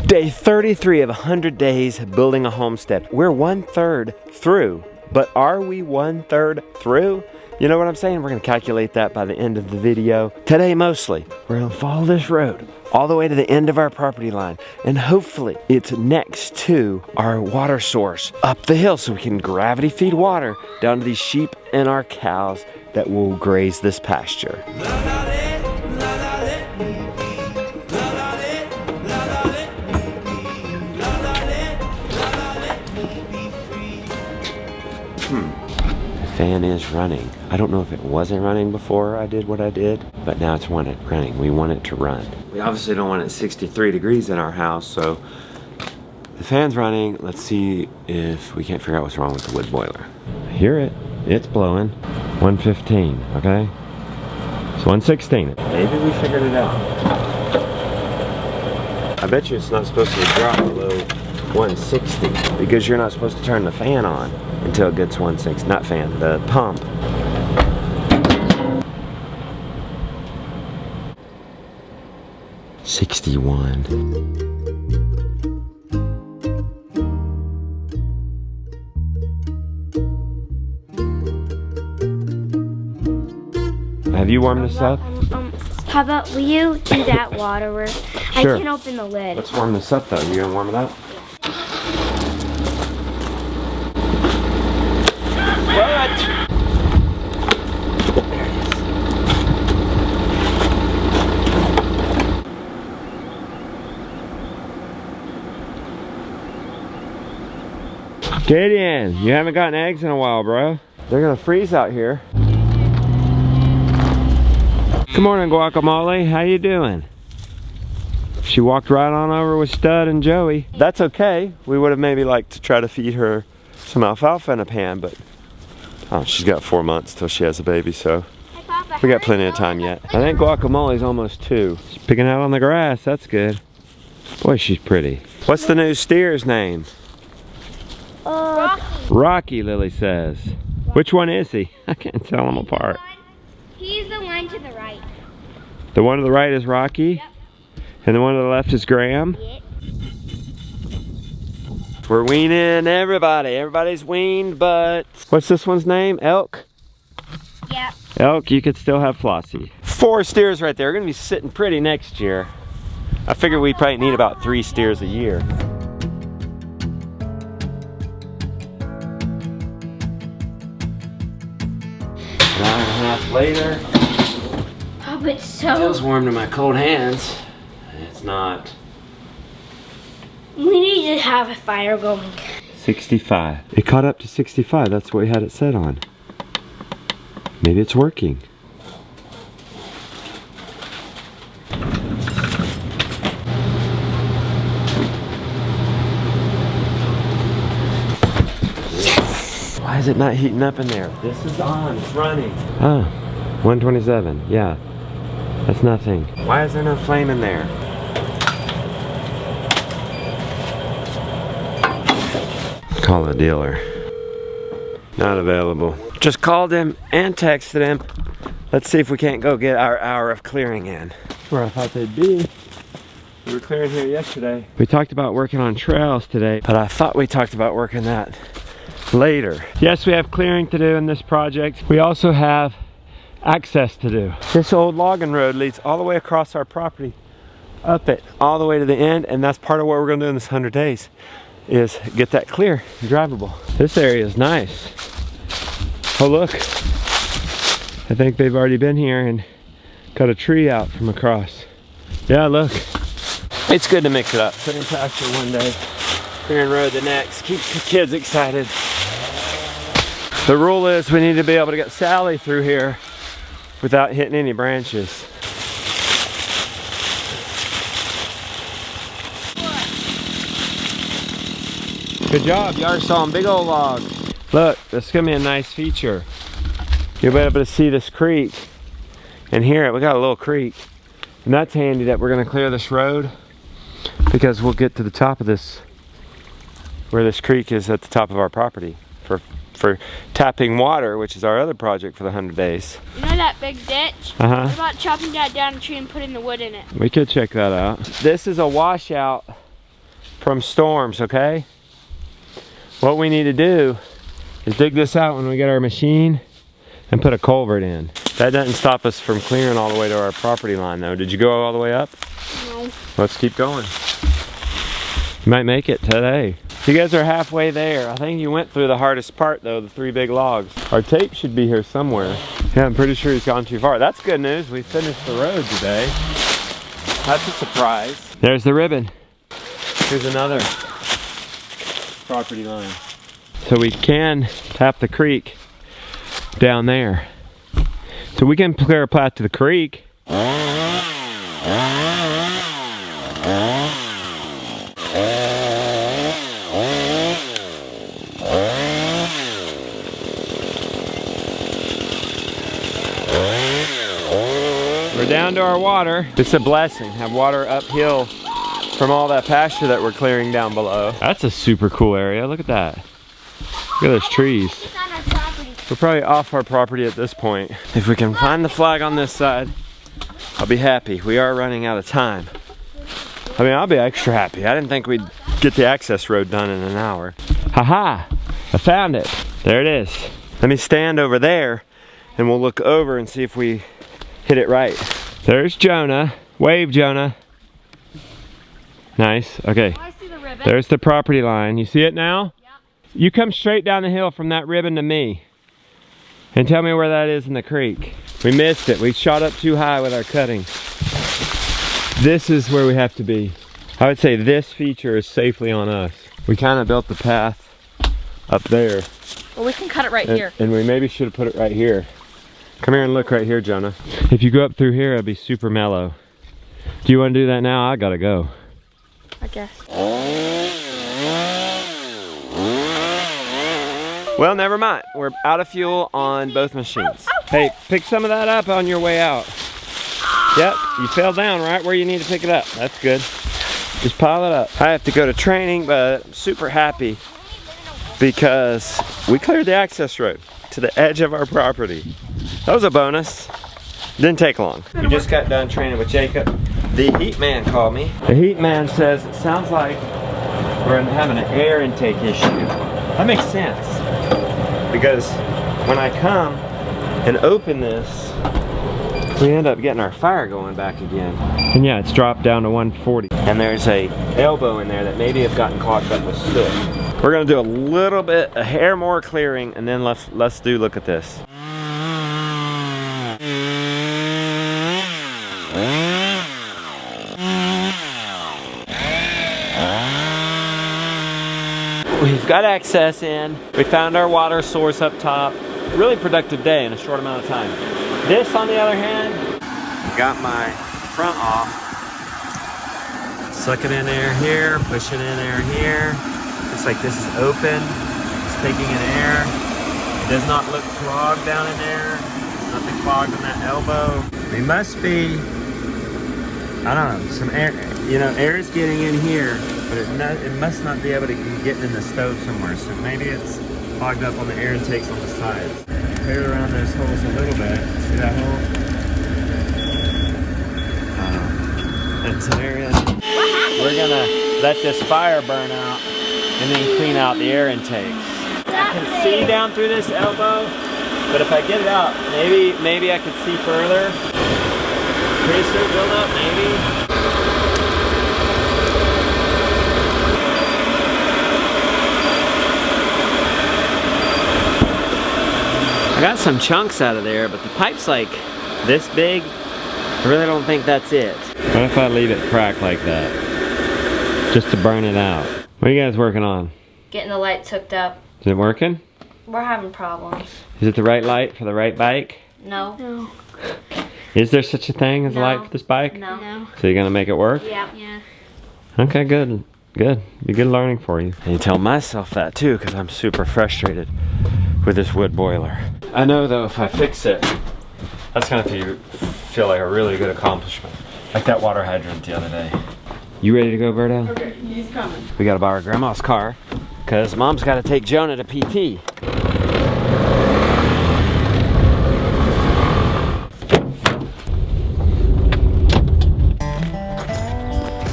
Day 33 of 100 days building a homestead. We're 1/3 through, but are we 1/3 through? You know what I'm saying? We're gonna calculate that by the end of the video. Today mostly, we're gonna follow this road all the way to the end of our property line. And hopefully it's next to our water source up the hill so we can gravity feed water down to these sheep and our cows that will graze this pasture. Fan is running. I don't know if it wasn't running before I did what I did, but now it's running. We want it to run. We obviously don't want it 63 degrees in our house, so the fan's running. Let's see if we can't figure out what's wrong with the wood boiler. I hear it. It's blowing. 115, okay? It's 116. Maybe we figured it out. I bet you it's not supposed to drop below 160 because you're not supposed to turn the fan on until it gets 160, not fan, the pump. $61. Have you warmed this up? How about, will you do that water work? Sure. I can't open the lid. Let's warm this up though. You gonna warm it up? Gideon, you haven't gotten eggs in a while, bro. They're gonna freeze out here. Good morning, Guacamole. How you doing? She walked right on over with Stud and Joey. That's okay. We would have maybe liked to try to feed her some alfalfa in a pan, but oh, she's got 4 months till she has a baby, so we got plenty of time yet. I think Guacamole's almost 2. She's picking out on the grass. That's good. Boy, she's pretty. What's the new steer's name? Rocky. Rocky, Lily says. Which one is he? I can't tell them apart. He's the one to the right. The one to the right is Rocky? Yep. And the one to the left is Graham? Yep. We're weaning everybody. Everybody's weaned, but what's this one's name? Elk? Yep. Elk, you could still have Flossie. 4 steers right there. We're gonna be sitting pretty next year. I figure we probably need about 3 steers a year. 9.5 later. Oh, but so... Feels warm to my cold hands. It's not. We need to have a fire going. 65. It caught up to 65. That's what we had it set on. Maybe it's working. Yes! Why is it not heating up in there? This is on. It's running. Ah, 127. Yeah. That's nothing. Why is there no flame in there? Call the dealer. Not available. Just called him and texted him. Let's see if we can't go get our hour of clearing in. Where I thought they'd be. We were clearing here yesterday. We talked about working on trails today, but I thought we talked about working that later. Yes, we have clearing to do in this project. We also have access to do. This old logging road leads all the way across our property, up it, all the way to the end, and that's part of what we're gonna do in this 100 days, is get that clear and drivable. This area is nice. Oh look, I think they've already been here and cut a tree out from across. Yeah, look. It's good to mix it up. Clearing pasture one day, clearing road the next. Keeps the kids excited. The rule is we need to be able to get Sally through here without hitting any branches. Good job, you already saw them big old logs. Look, this is gonna be a nice feature. You'll be able to see this creek and hear it. We got a little creek. And that's handy that we're gonna clear this road because we'll get to the top of this, where this creek is at the top of our property for tapping water, which is our other project for the 100 days. You know that big ditch? What about chopping that down a tree and putting the wood in it? We could check that out. This is a washout from storms, okay? What we need to do is dig this out when we get our machine and put a culvert in. That doesn't stop us from clearing all the way to our property line though. Did you go all the way up? No. Let's keep going. You might make it today. You guys are halfway there. I think you went through the hardest part though, the 3 big logs. Our tape should be here somewhere. Yeah, I'm pretty sure he's gone too far. That's good news. We finished the road today. That's a surprise. There's the ribbon. Here's another property line. So we can tap the creek down there. So we can clear a path to the creek. We're down to our water. It's a blessing. Have water uphill from all that pasture that we're clearing down below. That's a super cool area. Look at that. Look at those trees. It's on our property. We're probably off our property at this point. If we can find the flag on this side, I'll be happy. We are running out of time. I mean, I'll be extra happy. I didn't think we'd get the access road done in an hour. Haha, I found it. There it is. Let me stand over there and we'll look over and see if we hit it right. There's Jonah. Wave, Jonah. Nice, okay. I see the ribbon. There's the property line. You see it now? Yep. You come straight down the hill from that ribbon to me. And tell me where that is in the creek. We missed it. We shot up too high with our cutting. This is where we have to be. I would say this feature is safely on us. We kind of built the path up there. Well, we can cut it right here. And we maybe should have put it right here. Come here and look right here, Jonah. If you go up through here, it'll be super mellow. Do you want to do that now? I gotta go. I guess. Well, never mind. We're out of fuel on both machines. Hey, pick some of that up on your way out. Yep, you fell down right where you need to pick it up. That's good. Just pile it up. I have to go to training, but I'm super happy because we cleared the access road to the edge of our property. That was a bonus. Didn't take long. We just got done training with Jacob. The heat man called me. The heat man says it sounds like we're having an air intake issue. That makes sense because when I come and open this, we end up getting our fire going back again. And yeah, it's dropped down to 140. And there's a elbow in there that maybe have gotten clogged up with soot. We're gonna do a hair more clearing, and then let's look at this. We've got access in. We found our water source up top. Really productive day in a short amount of time. This, on the other hand, got my front off. Suck it in air here, push it in air here. Looks like this is open. It's taking in air. It does not look clogged down in there. There's nothing clogged in that elbow. They must be, I don't know, some air. You know, air is getting in here, but it must not be able to get in the stove somewhere. So maybe it's clogged up on the air intakes on the sides. Clear around those holes a little bit. See that hole? That's an area. We're gonna let this fire burn out and then clean out the air intakes. I can see down through this elbow, but if I get it out, maybe I could see further. Tracer build up, maybe. I got some chunks out of there, but the pipe's like this big. I really don't think that's it. What if I leave it cracked like that? Just to burn it out. What are you guys working on? Getting the lights hooked up. Is it working? We're having problems. Is it the right light for the right bike? No. No. Is there such a thing as a light for this bike? No. So you're gonna make it work? Yeah. Okay, good. Good. Be good learning for you. And you tell myself that too, because I'm super frustrated with this wood boiler. I know though, if I fix it, that's gonna feel like a really good accomplishment. Like that water hydrant the other day. You ready to go, Berto? Okay, he's coming. We gotta borrow Grandma's car, because Mom's gotta take Jonah to PT.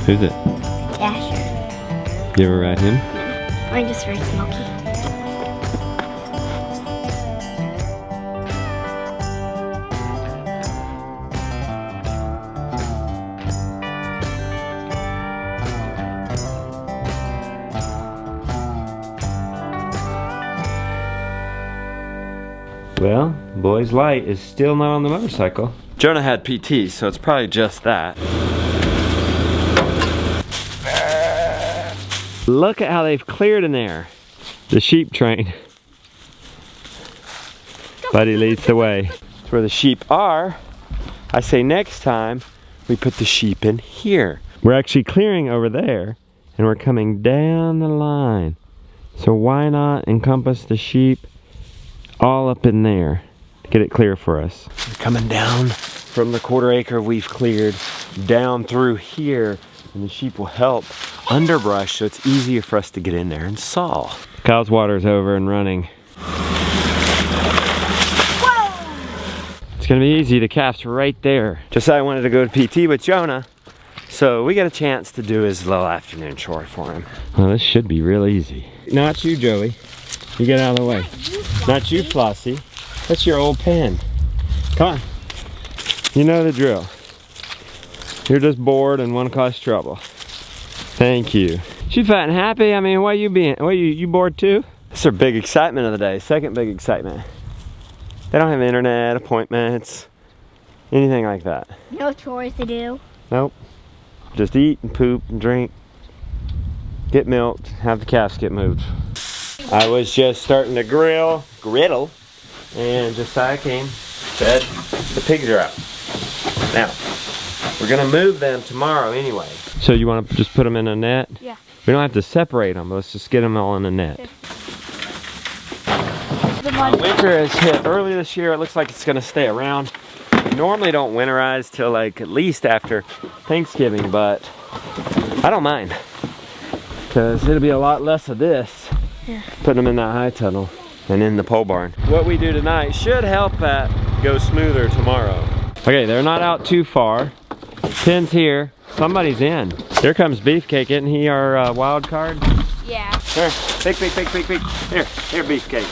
Who's it? Pasture. You ever ride him? I just ride Smokey. Well, boy's light is still not on the motorcycle. Jonah had PT, so it's probably just that. Look at how they've cleared in there. The sheep train. Buddy leads the way. That's where the sheep are. I say next time we put the sheep in here. We're actually clearing over there and we're coming down the line. So why not encompass the sheep all up in there to get it clear for us. We're coming down from the 1/4 acre we've cleared down through here, and the sheep will help underbrush so it's easier for us to get in there and saw. Cow's water's over and running. Whoa! It's gonna be easy, the calf's right there. Josiah wanted to go to PT with Jonah, so we got a chance to do his little afternoon chore for him. Well, this should be real easy. Not you, Joey. You get out of the way. Not you, Flossie. That's your old pen. Come on. You know the drill. You're just bored and want to cause trouble. Thank you. She fat and happy. I mean, why you being? What you bored too? This is her big excitement of the day. Second big excitement. They don't have internet, appointments, anything like that. No chores to do. Nope. Just eat and poop and drink. Get milked. Have the calves get moved. I was just starting to griddle, and Josiah came, said the pigs are out. Now, we're gonna move them tomorrow anyway. So you wanna just put them in a net? Yeah. We don't have to separate them, but let's just get them all in a net. Winter has hit early this year. It looks like it's gonna stay around. We normally don't winterize till like at least after Thanksgiving, but I don't mind. Because it'll be a lot less of this. Yeah. Putting them in that high tunnel and in the pole barn. What we do tonight should help that go smoother tomorrow. Okay, they're not out too far. Pin's here. Somebody's in. Here comes Beefcake. Isn't he our wild card? Yeah. Here, big. Here, Beefcake. Big. Come here, Beefcake.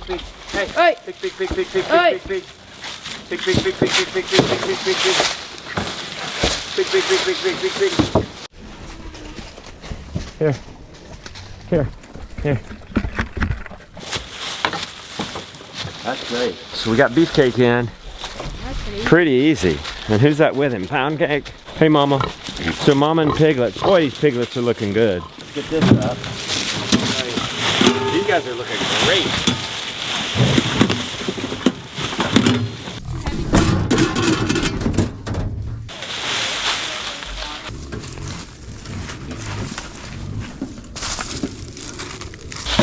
Here. Hey, big. Hey, Oi. Big. Oi. Big. Here. That's great. So we got Beefcake in. That's Pretty easy. And who's that with him? Pound Cake? Hey, Mama. So Mama and Piglets. Boy, these piglets are looking good. Let's get this up. These guys are looking great.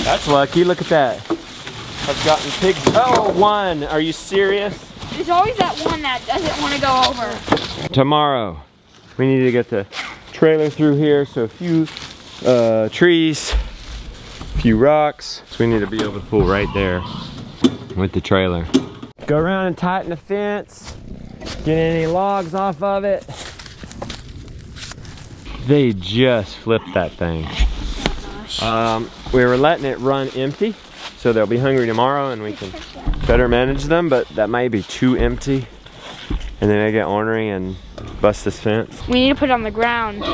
That's lucky. Look at that. I've gotten pigs. Oh, one. Are you serious? There's always that one that doesn't want to go over. Tomorrow, we need to get the trailer through here. So a few trees, a few rocks. So we need to be able to pull right there with the trailer. Go around and tighten the fence. Get any logs off of it. They just flipped that thing. We were letting it run empty, so they'll be hungry tomorrow and we can better manage them, but that might be too empty and they may get ornery and bust this fence. We need to put it on the ground,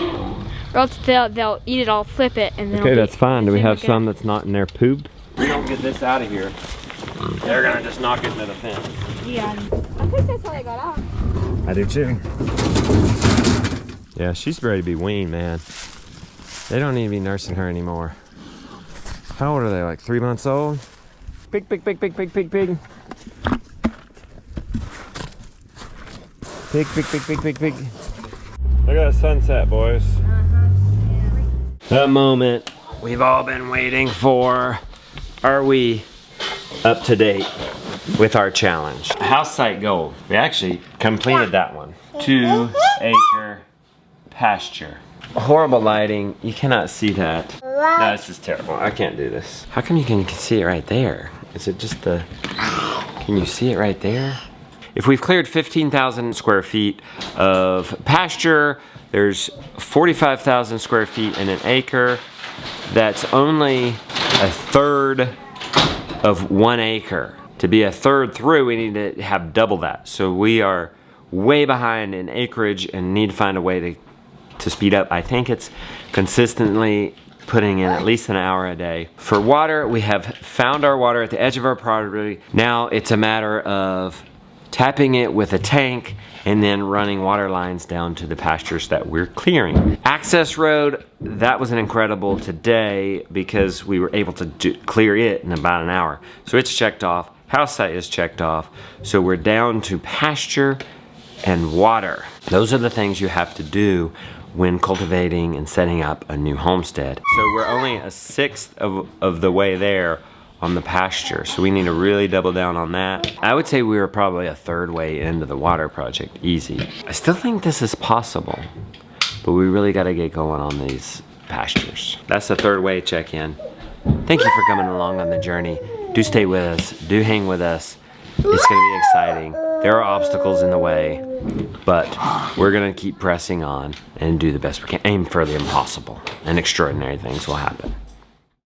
or else they'll eat it all, flip it, and then Okay, that's fine. Do we have some again. that's not in their poop? If we don't get this out of here, they're gonna just knock it into the fence. Yeah. I think that's how they got out. I do too. Yeah, she's ready to be weaned, man. They don't need to be nursing her anymore. How old are they? Like 3 months old? Pig. Pig. Look at the sunset, boys. The moment we've all been waiting for. Are we up to date with our challenge? House site goal. We actually completed that one. 2 acre pasture. horrible lighting. You cannot see that. No, this is terrible. I can't do this. How come you can see it right there? Is it just the... Can you see it right there? If we've cleared 15,000 square feet of pasture, there's 45,000 square feet in an acre. That's only a third of 1 acre. To be a third through, we need to have double that. So we are way behind in acreage and need to find a way to speed up. I think it's consistently putting in at least an hour a day. For water, we have found our water at the edge of our property. Now it's a matter of tapping it with a tank and then running water lines down to the pastures that we're clearing. Access road, that was an incredible today because we were able to clear it in about an hour. So it's checked off, house site is checked off. So we're down to pasture and water. Those are the things you have to do when cultivating and setting up a new homestead. So we're only a sixth of the way there on the pasture. So we need to really double down on that. I would say we were probably a third way into the water project, easy. I still think this is possible, but we really gotta get going on these pastures. That's the third way check-in. Thank you for coming along on the journey. Do stay with us, do hang with us. It's gonna be exciting. There are obstacles in the way, but we're gonna keep pressing on and do the best we can. Aim for the impossible, and extraordinary things will happen.